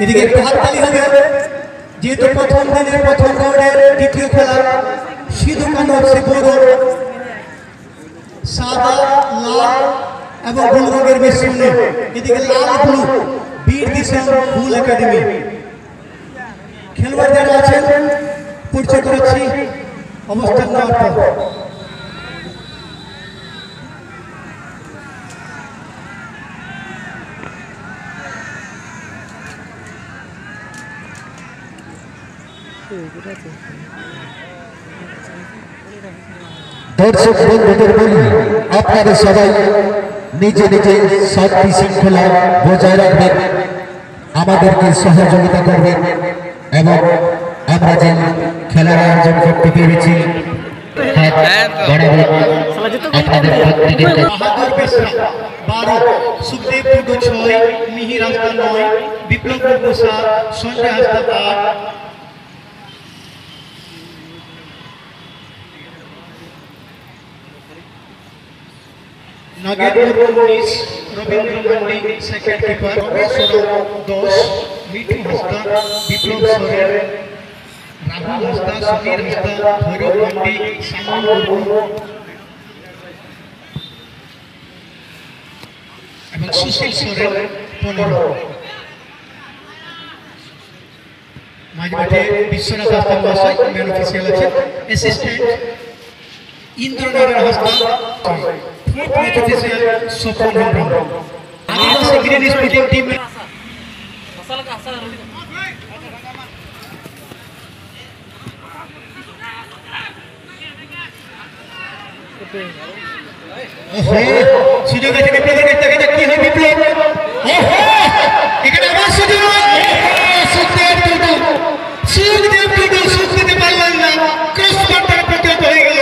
এদিকে একটু হাততালি হবে যেহেতু প্রথম দিনের প্রথম রাউন্ডের দ্বিতীয় খেলা সিধু কানু শ্রীপুর সাদা লাল এবং ব্লু রঙের মিশ্রণে এদিকে লাল ব্লু বীর দিশা ফুল একাডেমি খেলোয়াড় যারা আছেন পরিচয় করাচ্ছি অবস্থান নেওয়ার পর। দর্শক বন্ধুদের বলি আপনারা সবাই নিজে নিজে শান্তি শৃঙ্খলা বজায় রাখবেন, আমাদেরকে সহযোগিতা করবেন এবং আমরা যে খেলার আয়োজন করতে পেরেছি আপনাদের প্রত্যেকের বাহাদুর বেসরা 12, সুখদেব টুডু 6, মিহির হাসদা 9, বিপ্লব মুর্মু 7, সঞ্জয় হাসদা 8, नागेंद्र मुर्मू 19, रविंद्र मंडी सेकंड कीपर, रमेश सोरेन 10, मिठू हंसदा, विप्लव सोरेन, राहुल हंसदा, सुधीर हंसदा, भैरव मंडी, सामू मुर्मू এবং সুশীল সোরেন 15। মাঝমাঠে বিশ্বনাথ হাসদা মহাশয় ম্যান অফিসিয়াল আছেন, assistant Indranarayan Hasda, fourth match official Safal Hembram Adivasi green sporting team में সুযোগ আছে বিপ্লবের কাছ থেকে কি হয় বিপ্লব এখানে আবার সুযোগ সুখদেব টুডু সুখ দিতে পারলেন না, ক্রস বারটার প্রতিহত হয়ে গেল।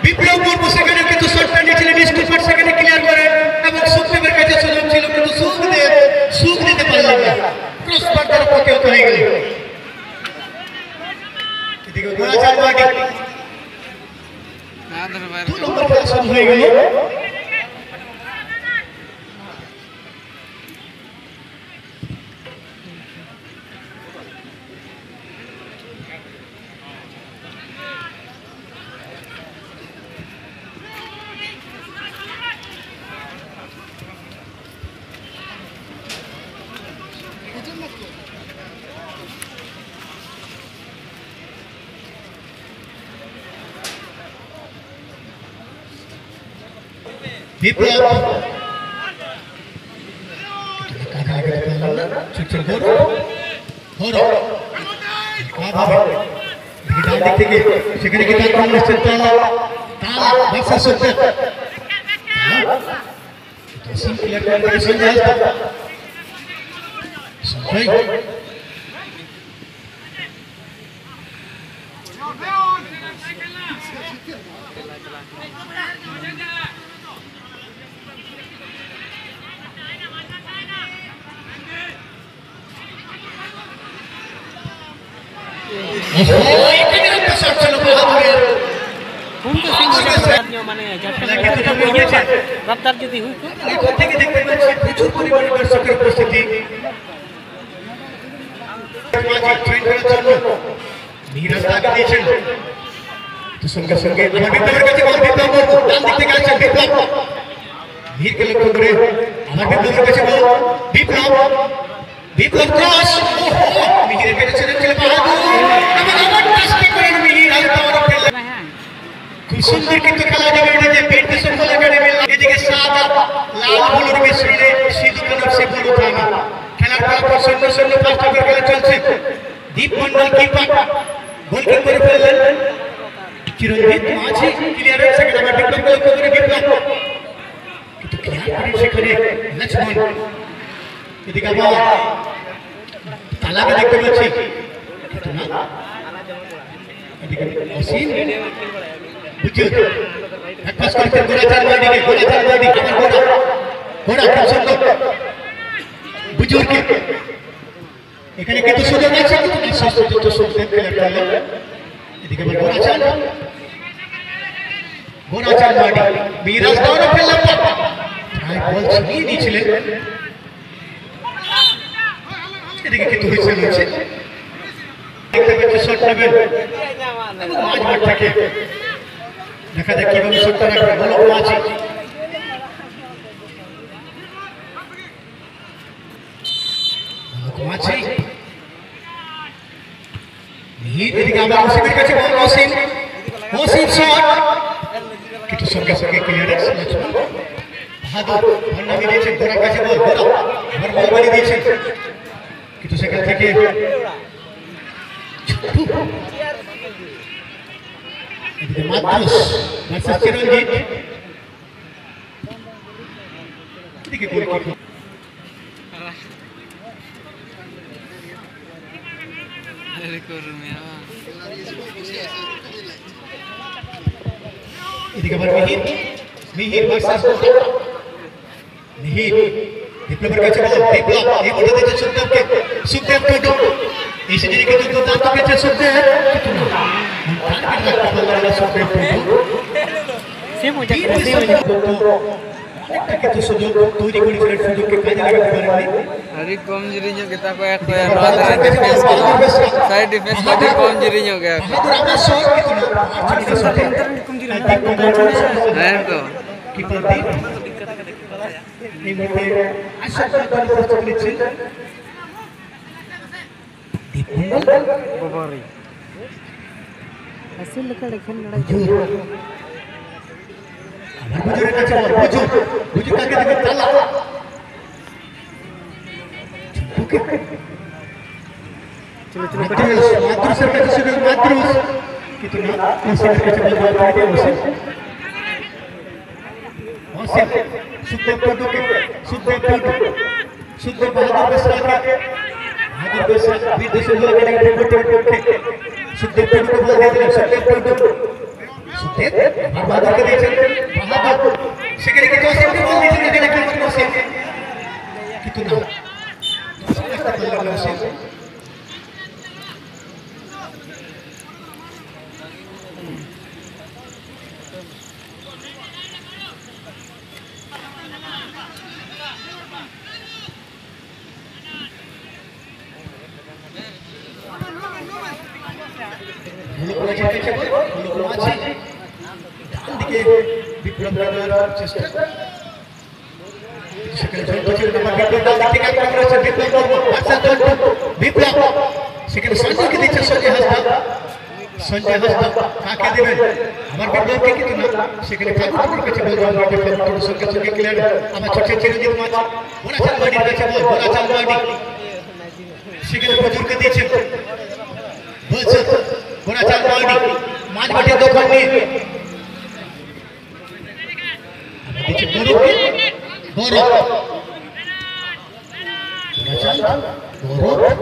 বিপ্লব মুর্মু সেখানে কিন্তু শটটা নিয়েছিলেন, স্টুপার সেখানে ক্লিয়ার করে এবং সুখদেবের কাছে সুযোগ ছিল কিন্তু সুখ দিতে পারলেন না, ক্রস বারটার প্রতিহত হয়ে গেল। এদিকে গোলাচাল মাটি 2 নম্বর খেলা শুরু হয়ে গেল। বিপ্লব কাঁধা লাগে চুচুর ঘোরো ডান দিক থেকে সেখানে কি তার কংগ্রেস তালা বাক্সা সত্য দশম ক্লিয়ার করে সঞ্জয় হাসদা সঞ্জয় रफ्तार যদি হুই এখন থেকে দেখতে পাচ্ছি প্রচুর পরিমাণে দর্শকের উপস্থিতি ট্রেন করার জন্য মিরাজ আগে দিয়েছেন তো সঙ্গে সঙ্গে আমার বিপ্লবের কাছে বল বিপ্লব ডান দিক থেকে আসছে বিপ্লব ভিড়কে লক্ষ্য করে আমার বিপ্লবের কাছে বল বিপ্লব ক্রস মিহিরের কাছে ছেড়ে ছিল বাহাদুর এবং আবার টাস্কি করেন মিহির হালকা ওর ফেলে খুব সুন্দর কিন্তু খেলা যাবে এটা যে বীর দিশা ফুল একাডেমি এদিকে সাদা লাল ব্লুর মিশ্রণে সিধু কানু শ্রীপুর থানা খেলার ফলাফল 0-0 ফার্স্ট হাফের খেলা চলছে। দীপ মন্ডল কিপার গোলকিপার করে ফেললেন চিরঞ্জিত মাঝি ক্লিয়ার হয়ে সেকেন্ড আবার বিপ্লবকে লক্ষ্য করে বিপ্লব কিন্তু ক্লিয়ার করেন সেখানে লক্ষ্মণ এদিকে আবার তালাকে দেখতে পাচ্ছি না এদিকে অসীম বুঝছো এক পাস করতে গোলাচাল মাটি আমার ঘোড়া খুব সুন্দর বুঝুরকে এখানে কিন্তু সুযোগ আছে কিন্তু সুযোগ সুখদেব ক্লিয়ার করলেন এদিকে আবার গোলাচাল মাটি মিরাজ দাওরা ফেললেন বল ছিনিয়ে নিয়েছিলেন এদিকে কিন্তু হুইসেল হচ্ছে দেখতে পাচ্ছি শট নেবেন মাঝ মাঠ থেকে দেখা যাক কিভাবে শটটা রাখবে বলো মাঝি মাঝি এদিকে আবার ওসিমের কাছে বল ওসিম শট কিন্তু সঙ্গে সঙ্গে ক্লিয়ারেন্স বাহাদুর বল নামিয়ে দিয়েছেন ঘোড়ার কাছে বল ঘোড়া আবার বল বাড়িয়ে দিয়েছেন কিন্তু সেখান থেকে এদিকে মাদ্রাস ভার্সেস চিরঞ্জিত এদিকে গোলকিপার এদিকে আবার মিহির ভার্সেস মিহির বিপ্লবের কাছে বল বিপ্লব এই বলতে দিচ্ছে সুখদেব টুডু এই সিজনে কিন্তু দুর্দান্ত পেয়েছে সুখদেব সুখদেব টুডু অনেকটা কিন্তু সুযোগ তৈরি করেছিলেন সুযোগকে কাজে লাগাতে পারেননি Hari kemjiri nyo kita ko ya ada defense saya defense tadi kemjiri nyo gaya বাহাদুর আমরা শট কিন্তু না itu কিপার দীপ এই মুহূর্তে আশা করি প্রস্তুত নিচ্ছেন দীপ Mondal Bobori hasil lekal lekal nada আমার বুজুরের কাছে বল বুজুর কাকে দেবে তালা মাদ্রাসের কাছে সুযোগ মাদ্রাস কিন্তু না ওসিমের কাছে বল পাঠিয়ে ওসিম সুখদেব টুডুকে সুখদেব বাহাদুর বেসরাকে বাহাদুর বেসরা বিদেশে বলে গেলে পক্ষে সুখদেব টুডুকে বল দিয়ে দিলেন সুখদেব বাহাদুরকে দিয়েছেন বাহাদুর সেখানে কিন্তু ওসিমকে বল দিয়েছেন এখানে কিন্তু ওসিম কিন্তু না ওসিম বিক্রম রাজার চেষ্টা সেখানে বিপ্লব সেখানে সঞ্জয়কে দিচ্ছে সঞ্জয় হাসদা কাকে দেবেন আমার বিপ্লবকে কিন্তু না সেখানে ঠাকুরের কাছে বল সঙ্গে সঙ্গে ক্লিয়ার আমার ছোট চিরঞ্জিত মাছ গোড়াচাল বাড়ির কাছে বল গোড়াচাল বাড়ি সেখানে প্রচুরকে দিয়েছেন বলছে গোড়াচাল বাড়ি মাঝ মাঠে দখল নিয়ে দিচ্ছে গৌরব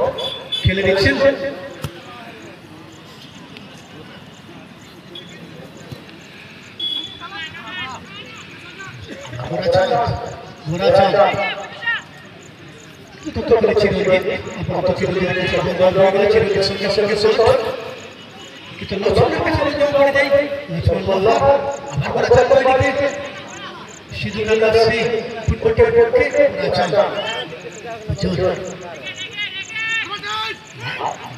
খেলে দিচ্ছেন কিন্তু লক্ষ্মণের কাছে পড়ে যায় লক্ষ্মণ বলল আমার গোড়াচাল বাড়িকে সিধু গঙ্গা সিং ফুটবলের পক্ষে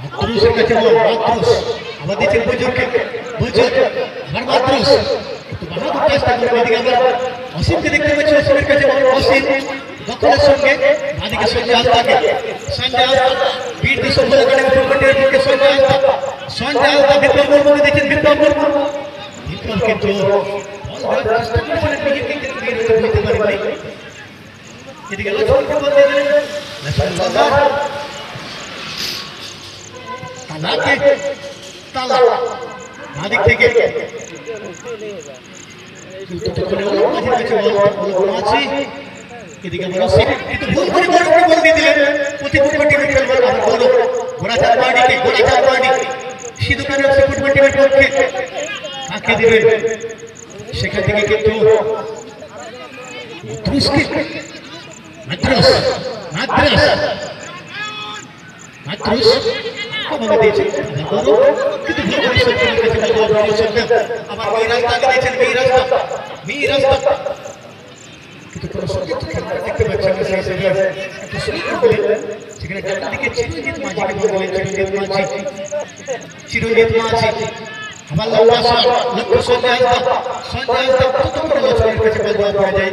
মাতৃষের কাছে বল মাতৃষ আবার দিচ্ছেন বুঝুর আমার মাতৃষ কিন্তু বাহাদুর চেষ্টা করে এদিকে আবার অসীমকে দেখতে পাচ্ছি অসীমের কাছে বল অসীম দখলের সঙ্গে বাদিকে সঞ্জয় হাসদাকে বীর দেশম বলে গাড়ি ফুটবলের পক্ষে সঞ্জয় হাসদা বিপ্লব মুর্মুকে দিচ্ছেন বিপ্লব কিন্তু চেষ্টা করেছিলেন নিজেকে কিন্তু বের হতে পারেননি এদিকে লক্ষ্মণকে বল দিয়ে দিলেন তালা বাদিক থেকে এদিকে কিন্তু ভুল করে গৌরবকে বল দিয়ে দিলেন প্রতিপক্ষ টিমের খেলবার গৌরব গোড়াচাল বাড়িকে সিধু কারণ ফুটবল টিমের পক্ষে কাকে দিবেন সেখান থেকে কিন্তু ক্ষমতা দিয়েছে কিন্তু কিন্তু কোনো সতীর্থ খেলোয়াড় দেখতে পাচ্ছেন না সেই জায়গায় একটু সুন্দর করে সেখানে ডান দিকে চিরঞ্জিত মাঝিকে বললেন চিরঞ্জিত মাঝি আবার লম্বা শট লক্ষ্য সঞ্জয় হাসদা কত করে লক্ষ্মণের কাছে বল দেওয়া পড়ে যায়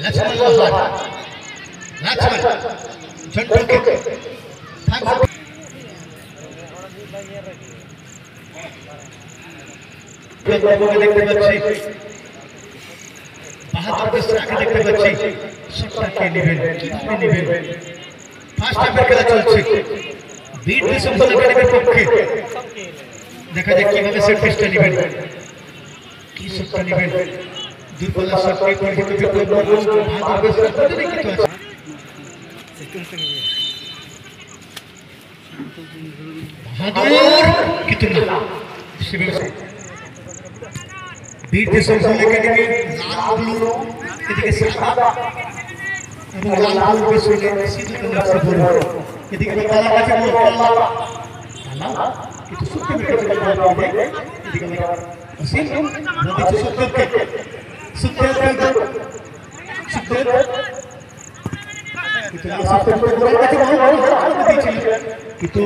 লক্ষ্মণ ঝন্টুকে দেখতে পাচ্ছি বাহাদুর বেসরাকে দেখতে পাচ্ছি শটটা কে নেবেন কিভাবে নেবেন ফার্স্ট হাফের খেলা চলছে বীর বিশ্বম্বর একাডেমির পক্ষে দেখা যাক কিভাবে সেট পিসটা নেবেন কি শটটা নেবেন দুর্বলা শটকে পরিহিত বিপ্লব বাহাদুর বেসরা দুজনেই কিন্তু আছে বাহাদুর কিন্তু না বীর বিশ্বম্বর একাডেমি লাল ব্লু এদিকে সাদা এবং লাল ব্লু পেছনে সিধু কালার বড় এদিকে কালা কাছে বড় কালা কিন্তু সুপ্রিমের কাছে বড় হবে এদিকে অসীম নদী সুপ্রিমকে সুপ্রিম কিন্তু লাল সুপ্রিমকে বড় কাছে বড় দিয়েছিল কিন্তু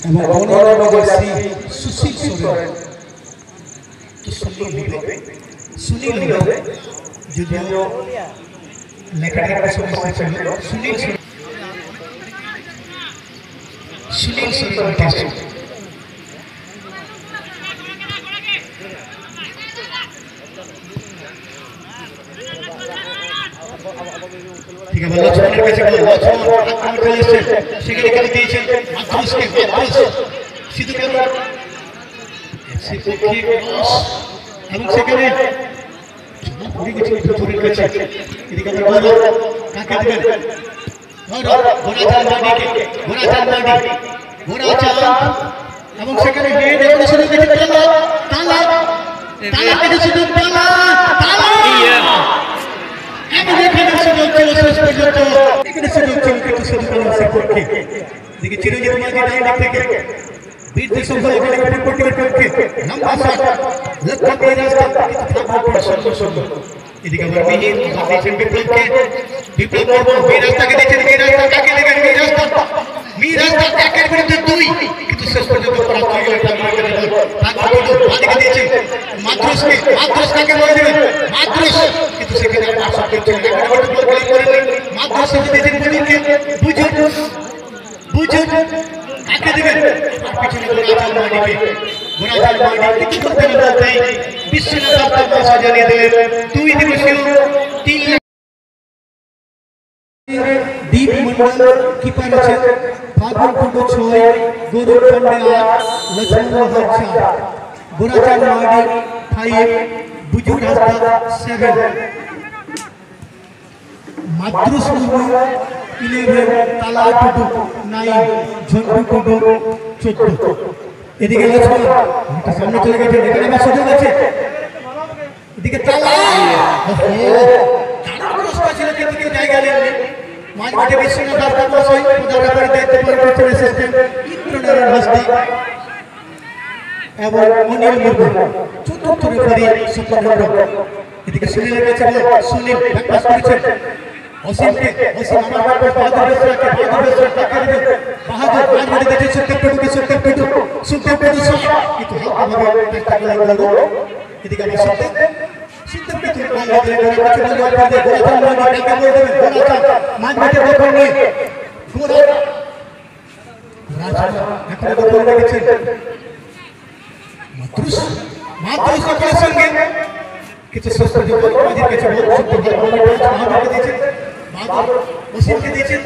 এবং অনন্য জার্সি সুশীল সোরেন তো সুনীল হবে যদিও লেখাটা একটা সমস্যা ছিল সুনীল সোরেন ঠিক আছে লক্ষ্মণের কাছে বল লক্ষ্মণ আক্রমণ চলে এসেছে সেখানে খেলে দিয়েছেন মাদ্রাসকে সিধু কালার এবং সেখানে পড়ে গেছে চোরের কাছে এদিকে আমরা বলবো কাকে দেবেন ঘোড়াচাঁদ এবং সেখানে হেড এখানে শুরু গেছে তালা থেকে শুধু এবং এখানে সুযোগ ছিল শেষ পর্যন্ত এখানে সুযোগ ছিল কিন্তু শুধু কালার পক্ষে এদিকে চিরঞ্জিত মাঝি ডান দিক থেকে বীর বিশ্বম্বর একাডেমির পক্ষে লম্বা শট লক্ষ্য করে রাস্তা কিন্তু থাকবে সুন্দর এদিকে আবার মিহির দিয়েছেন বিপ্লব বর্মা বীর রাস্তাকে দিয়েছেন বীর রাস্তা কাকে দেবেন বীর রাস্তা একের বিরুদ্ধে দুই কিন্তু শেষ পর্যন্ত পরাস্ত হয়ে গেলেন বাদিকে দিয়েছেন মাদ্রাস কাকে বলে দেবেন মাদ্রাস কিন্তু সেখানে আর শট করছেন মাদ্রাস দিয়েছেন বুঝুন কাকে দেবেন পিছনে ঘোড়াচাল মালিকে কি করতে বলতে বিশ্বনাথ আপনার সাজানিয়ে দিলেন 2 দিবসীয় 3 দীপ মন্ডল কিপার আছেন ফাগুন ফুটো 6 গৌরব পান্ডে 8 লক্ষ্মণ হাজা ঘোড়াচাল মালিক 5 বুজুর হাসদা 7 মাদ্রাস মুর্মু 11 তালা টুটু 9 ঝন্টু টুটু 14 এদিকে লক্ষ্মণ সামনে চলে গেছে এখানে আমার সুযোগ আছে এদিকে তালা ছিল কিন্তু জায়গা নেই মাঝমাঠে বিশ্বনাথ হাসদা মহাশয় প্রধান রেফারির দায়িত্ব পালন করছেন অ্যাসিস্ট্যান্ট ইন্দ্রনারায়ণ হাসদা এবং অনিল মুর্মু চতুর্থ রেফারি স্বপন হেমব্রম এদিকে সুনীলের কাছে সুনীল ব্যাকপাস করেছেন অসীম আমার ব্যাকপাস বাহাদুর বেসরা টাকা দেবেন বাহাদুর মাঝমাঠে দেখে সুখদেব পেটু কিন্তু হালকাভাবে চেষ্টা করে এদিকে আমরা সুখদেব পেটু মাঝমাঠে দখল নিয়ে এখন দখল রেখেছেন মাদ্রাস দখলের সঙ্গে কিছু শেষ পর্যন্ত মাঝির কাছে বাহাদুরকে দিয়েছেন বাহাদুর অসীমকে দিয়েছেন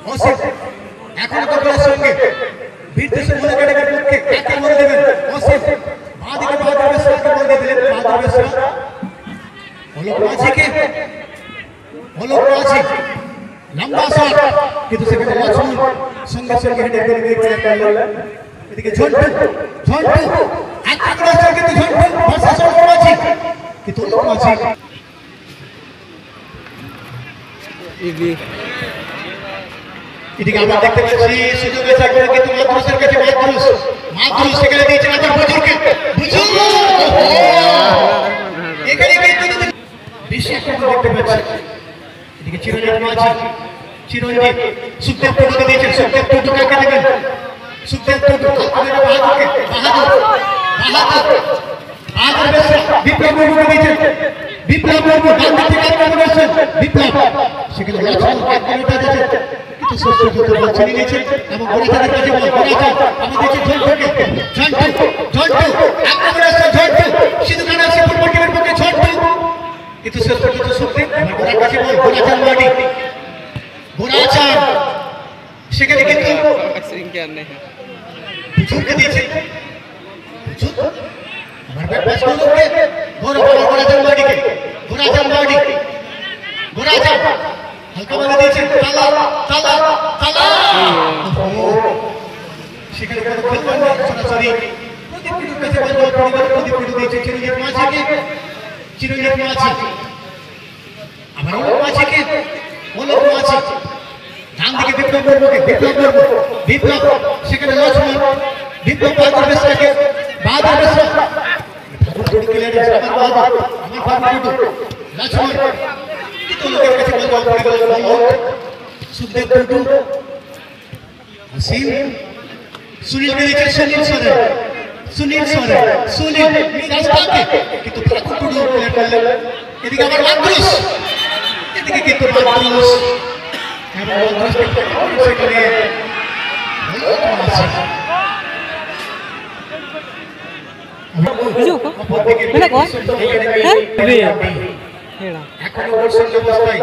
অসীম এখন দখলের সঙ্গে বীর বিশ্বম্বর একাডেমির পক্ষে কাকে বলে দেবেন অসীম বাদিকে বাহাদুর বেসরাকে বলে দিলেন বাহাদুর বেসরা অলোক মাঝি লম্বা শট কিন্তু সেখানে লক্ষ্মণ সঙ্গে হেডে করে ক্লিয়ার করলেন এদিকে ঝন্টু আক্রমণ আসছে কিন্তু ঝন্টু ভার্সেস অলোক মাঝি কিন্তু অলোক মাঝি এদিকে আমরা দেখতে পাচ্ছি সুযোগ আছে এখন কিন্তু মাদ্রাসার কাছে মাদ্রাস সেখানে দিয়েছেন আবার বুজুর্গকে বুজুর্গ এখানে কিন্তু বেশি এখন দেখতে পাচ্ছি এদিকে চিরঞ্জিত মাঝি চিরঞ্জিত সুখদেব টুডুকে দিয়েছেন সুখদেব টুডু কাকে দেবেন সুখদেব টুডু বাহাদুর বেশা বিপ্লব মুর্মুকে দিয়েছেন বিপ্লব মুর্মু ডান দিক থেকে আক্রমণ করছেন বিপ্লব সেখানে লক্ষ্মণ আক্রমণটা দিয়েছেন কিন্তু সুস্থ বল ছিনিয়ে নিয়েছেন এবং গোরাচাঁদের কাছে বল গোরাচাঁদ আমাদের দিয়েছে ঝন্টু আক্রমণ আসছে ঝন্টু শুধু কানা আছে ফুটবল টিমের পক্ষে ঝন্টু কিন্তু শেষ পর্যন্ত সুখদেব এবার গোরার কাছে বল গোরাচাঁদ মাটি গোরাচাঁদ সেখানে কিন্তু বুজুর্গকে দিয়েছেন বুজুর্গ আমার ব্যাপার শুনুকে গোরাচাঁদ মাটিকে গোরাচাঁদ হালকা ভাবে দিয়েছেন তালা সেখানে কোনো খেলবেন না সরাসরি প্রদীপ টুডুর কাছে বল পরিবার প্রদীপ টুডু দিয়েছে চিরঞ্জিত মাঝিকে আবার ওলোক মাঝি ডান দিকে বিপ্লব সেখানে লক্ষ্মণ বিপ্লব বাহাদুর বেশাকে বাহাদুর বেশা লক্ষ্মণ কিন্তু লোকের কাছে বল পড়ে গেল সুখদেব টুডু সুনীলকে দিচ্ছে সুনীল রাস্তাকে কিন্তু ঠাকুর টুডু প্লেয়ার করলেন এদিকে আবার মাদ্রাস এদিকে কিন্তু মাদ্রাস সেখানে এখনো বর্ষণ অবস্থায়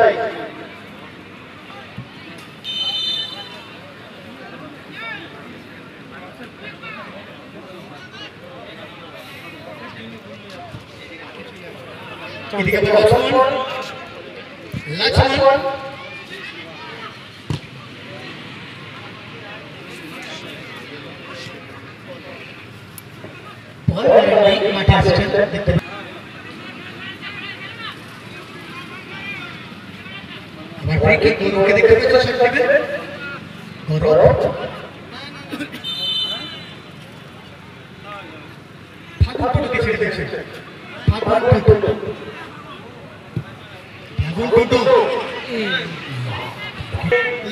এদিকে লক্ষ্মণ মাঠে আসছেন দেখতে আবার ব্রেকে গৌরবকে দেখতে পাচ্ছেন সবথেকে গৌরব ঠাকুর টুডুকে ছেড়ে দিয়েছেন ঠাকুর টুডু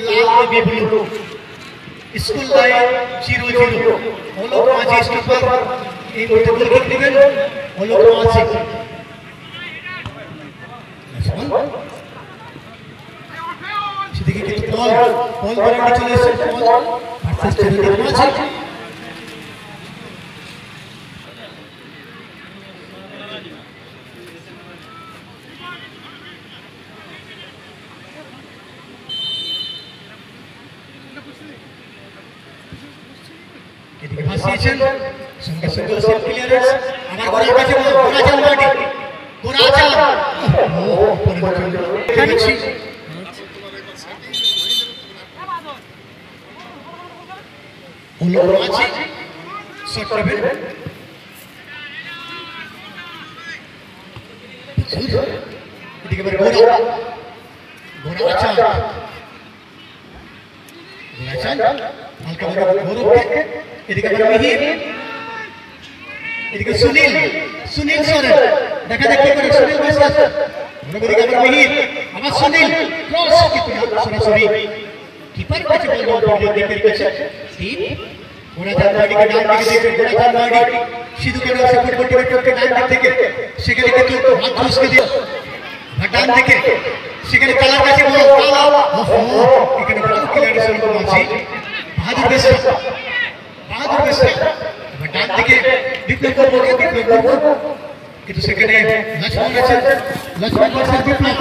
লাল বিব্লু স্কুল লাইন 0-0 ওলোক মাঝি স্টপার এই মুহূর্তে গোল কিক দিবেন ওলোক মাঝি সেদিকে কিন্তু বল বারান্ডে চলে এসেছে বল ভার্সেস চিরঞ্জিত মাঝি এদিকে ভাসিয়েছেন সঙ্গে সঙ্গে সেফ ক্লিয়ারেন্স আমার গোরার কাছে গোরাচাঁদ মাটি গোরাচাঁদ পরে দেখছি ওলোক মাঝি শট করবেন এদিকে গোরাচাঁদ হালকা ভাবে গৌরবকে এদিকে আবার মিহির এদিকে সুনীল সরেন দেখা যাক কি করে সুনীল বসে আছে এদিকে আবার মিহির আবার সুনীল ক্রস কিন্তু সরাসরি কিপার কাছে বল দিকের কাছে তিন গোরাচাঁদ মাটিকে ডান দিকে দেখে গোরাচাঁদ মাটি সিধু কেন আছে ফুটবল টিমের পক্ষে ডান দিক থেকে সেখানে কিন্তু মাদ্রাসকে দিয়ে ডান দিকে সেখানে কালার কাছে বল এখানে বল ক্লিয়ার শুরু করছি বাহাদুর বেশা ডান দিকে বিপ্লব কিন্তু সেখানে লক্ষ্মণ আছেন লক্ষ্মণ ভার্সেস বিপ্লব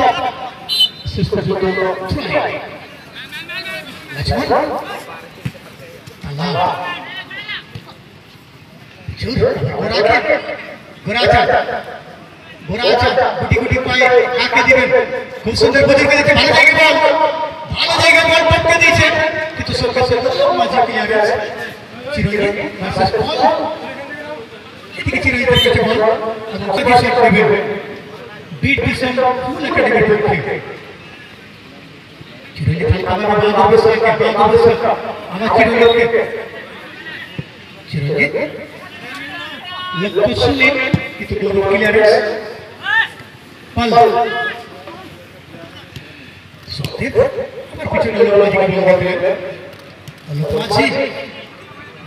শেষ পর্যন্ত লক্ষ্মণ গোরাচাঁদ গুটি গুটি পায়ে কাকে দিবেন খুব সুন্দর বুজুর্গ দেখে ভালো জায়গা বল টপকে দিয়েছে কিন্তু সঙ্গে সঙ্গে মাঝে ক্লিয়ারেন্স চিরঞ্জিত ভার্সেস বল এদিকে চিরঞ্জিতের কাছে বল এবং সেটি শট নেবেন বিট ডিসেম্বর ফুল একাডেমির পক্ষে চিরঞ্জিত হালকা ভাবে বাঁধা বসে আমার চিরঞ্জিতকে চিরঞ্জিত লক্ষ্য শুনে কিন্তু বড় ক্লিয়ারেন্স পাল সত্যি আমার পিছনে লোকবাদিকে বল দিলেন লোক আছে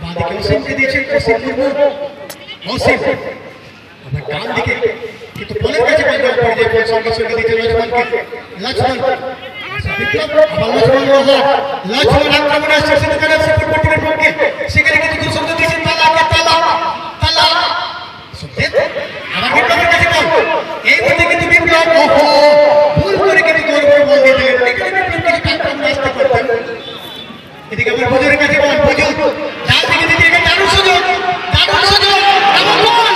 বাদিকে অসীমকে দিয়েছেন অসীম মুর্মু অসীম আবার ডান দিকে কিন্তু বলের কাছে বল পড়ে যায় বল সঙ্গে সঙ্গে দিতে লক্ষ্মণ বিপ্লব আবার লক্ষ্মণ আক্রমণে আসছে সেখানে ফুটবলের পক্ষে সেখানে কিন্তু দুশব্দ দিয়েছেন তালা সত্যি আবার বিপ্লবের কাছে বল এই মধ্যে কিন্তু বিপ্লব ওহো ভুল করে কিন্তু গোল করে বল দিয়ে দিলেন এখানে বিপ্লব কিছু আক্রমণে আসতে পারতেন এদিকে আবার বুজুরের কাছে বল বুজুর ডান দিকে দিতে এখানে দারুণ সুযোগ এবং গোল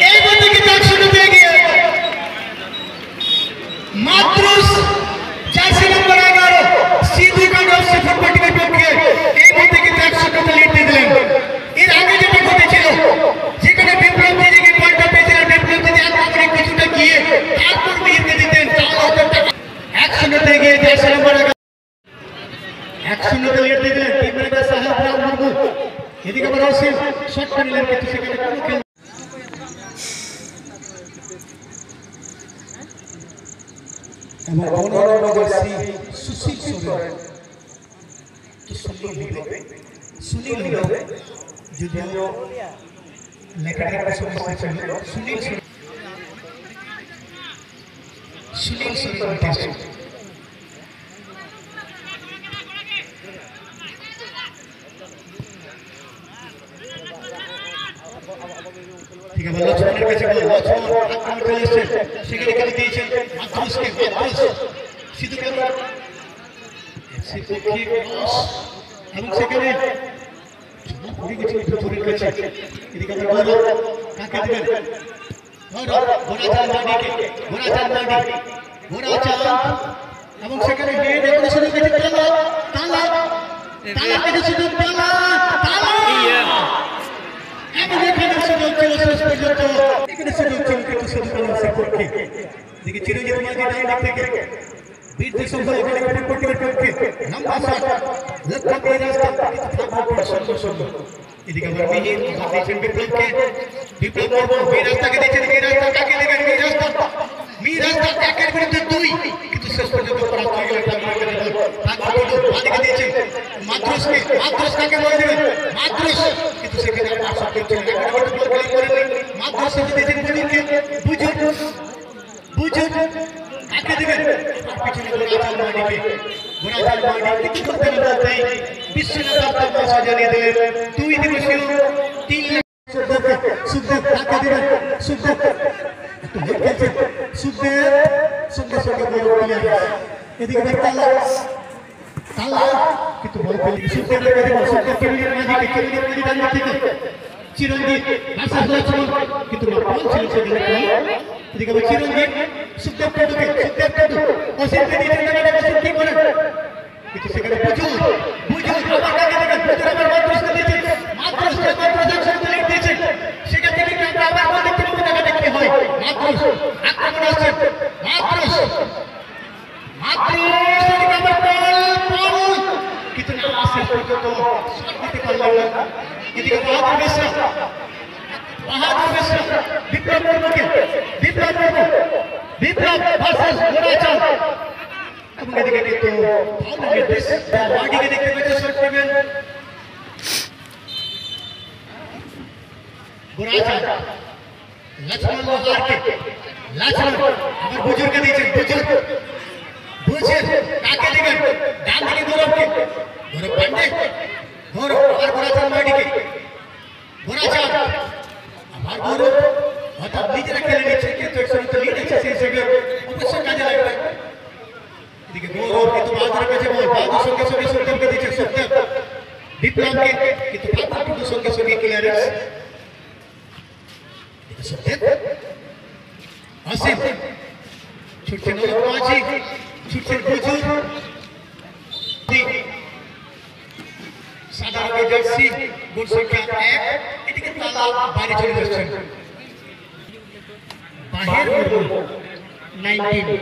এই মধ্যে কিন্তু 100 পেয়ে গিয়ে মাত্র 4 নম্বর 11 সিধু কান্ডব ফুটবল টিমের পক্ষে এই মধ্যে কিন্তু 100 লিড দিয়ে দিলেন এর আগে যেটা ঘটেছিল যেখানে বিপ্লব নিজেকে পয়েন্টটা পেয়েছিলেন বিপ্লব যদি আক্রমণে কিছুটা গিয়ে তারপর মিহিরকে দিতেন তাহলে 100 তে গিয়ে 4 নম্বর 100 লিড দিয়ে দিলেন টিম ম্যানেজার সাহেব রাম মুর্মু এদিকে আবার অসীম শট করে নিলেন কিন্তু সেখানে কোনো খেল এবং 15 নম্বর জার্সি সুশীল সোরেন তো সুনীল হলো যদিও লেখাটার একটা সমস্যা ছিল সুনীল সোরেন টেস্ট ঠিক আছে লক্ষ্মণের কাছে বল লক্ষ্মণ আক্রমণ চলে এসেছে সেখানে খেলে দিয়েছেন মাত্রুসকে সিধু কান্ডব এবং সেখানে পড়ে গেছে বুজুরের কাছে এদিকে আবার গৌরব কাকে দেবেন গৌরব ঘোড়াচাল এবং সেখানে হেড এখন শুরু করেছে তালা থেকে শুধু তালা এবং এখানে সুযোগ ছিল শেষ পর্যন্ত এখানে সুযোগ ছিল কিন্তু শুধু কলার পক্ষে এদিকে চিরঞ্জিত মাঝি ডান দিক থেকে বীরজি সম্ভব এখানে ফুটবল টিমের পক্ষে লম্বা শট লক্ষ্য করে রাস্তা কিন্তু থাকবে সঙ্গে এদিকে আবার মিহির দিয়েছেন বিপ্লব করবো এই রাস্তাকে দিয়েছেন এই রাস্তা কাকে দেবেন এই রাস্তা একের বিরুদ্ধে 2 কিন্তু শেষ পর্যন্ত পরাস্ত হয়ে গেল বাদিকে দিয়েছেন মাদ্রাস কাকে বলে দেবেন মাদ্রাস কিন্তু সেখানে আর শট করছেন একবার বল প্লে করেন মাদ্রাস দিয়েছেন বুঝুন কাকে দেবেন পিছনে ঘোড়াচাল মাটি কিছু করতে না বলতেই বিশ্বনাথ তামাশা জানিয়ে দিলেন 2 দিবসীয় 3 লাখ সুখদেব কাকে দেবেন সুখদেব একটু হেড খেলছে সুখদেব সঙ্গে বল ক্লিয়ার এদিকে তালা কিন্তু বল পেলে সুখদেবের কাছে বল সুখদেব চিরঞ্জিত মাঝি ডান দিক থেকে চিরঞ্জিত ভার্সেস লক্ষ্মণ কিন্তু বল ছিল সেখানে এদিকে আবার চিরঞ্জিত সুখদেব কাটু অসীমকে দিয়েছেন অসীম কি করেন কিন্তু সেখানে বুঝুন আবার কাকে দেখেন বুঝুন আবার মাদ্রাসকে দিয়েছেন মাদ্রাস একসাথে লিড দিয়েছেন সেখান থেকে কিন্তু আবার বল দেখতে পাবো দেখা দেখতে হয় মাদ্রাস আক্রমণ আসছে মাদ্রাস এদিকে আবার বল কিন্তু না আসে পর্যন্ত শট দিতে পারলাম না এদিকে বাহাদুর মিশ্রা বিপ্লব ভার্সেস ঘোড়াচাল এবং এদিকে কিন্তু ফাউল নির্দেশ বাদিকে দেখতে পেয়েছে শট করবেন ঘোড়াচাল লক্ষ্মণ আবার বুজুর্গকে দিয়েছেন বুঝছেন কাকে দেবেন ডান দিকে গৌরব পান্ডে আর ঘোড়াচাল মাটিকে ঘোড়াচাল আবার গৌরব হঠাৎ নিজেরা খেলে নিচ্ছে কিন্তু একসাথে লিড আছে সেই হিসেবে অবশ্যই কাজে লাগবে এদিকে গৌরব কিন্তু বাহাদুরের কাছে বল বাহাদুর সঙ্গে সুখদেবকে দিচ্ছে সুখদেব বিপ্লবকে কিন্তু বাহাদুর কিন্তু সঙ্গে ক্লিয়ারেন্স সুখদেব অসীম ছুটছেন মাঝি ছুটছেন বুজুর সাদা রঙের জার্সি গোল সংখ্যা 1 এদিকে তালা বাইরে চলে যাচ্ছেন বাহির 19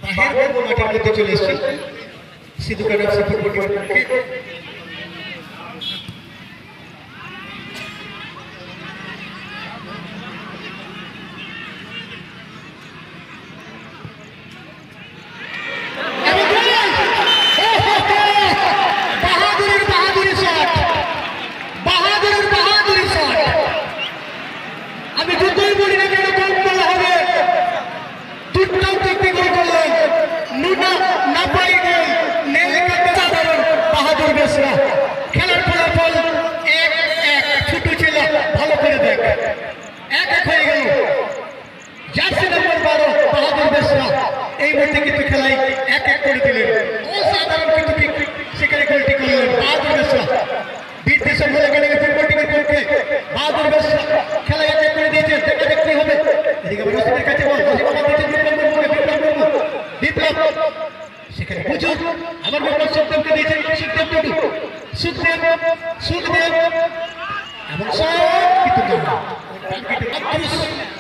বাহির বর্গ মাঠের মধ্যে চলে এসেছে সিধু কাটা ফুটবল টিমের পক্ষে। আমি যতই বলি না কেন কম বলা হবে, দুটাও দেখতে গোল করলেন নুনা না পাই গোল সাধারণ বাহাদুর বেসরা। খেলার ফলাফল 1-1। ছোট ছিল ভালো করে দেখ, 1-1 হয়ে গেল। জার্সি নম্বর 12 বাহাদুর বেসরা এই মুহূর্তে কিন্তু খেলায় 1-1 করে দিলেন। অসাধারণ কিন্তু সেখানে গোলটি করলেন বাহাদুর বেসরা। বীরদের সম্মেলনে গেলে ফুটবল টিমের পক্ষে বাহাদুর বেসরা খেলায় 1-1 করে দিয়েছে। দেখা যাক কি হবে। এদিকে রশিদের কাছে বল, রশিদ আমার দিচ্ছে বিপ্লব সেখানে হুজুর আবার বিপ্লব সুখদেবকে দিয়েছেন। সুখদেব টুটু, সুখদেব এবং সব কিন্তু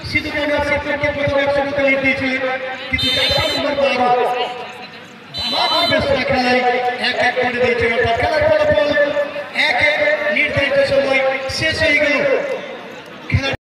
সিধু কাটা সেক্টরকে প্রথম 100 টাকা লিড দিয়েছিলেন, কিন্তু জার্সি নম্বর 12 বাহাদুর বেসরা খেলায় 1-1 করে দিয়েছেন। অর্থাৎ খেলার ফলাফল 1-1 নির্ধারিত সময় শেষ হয়ে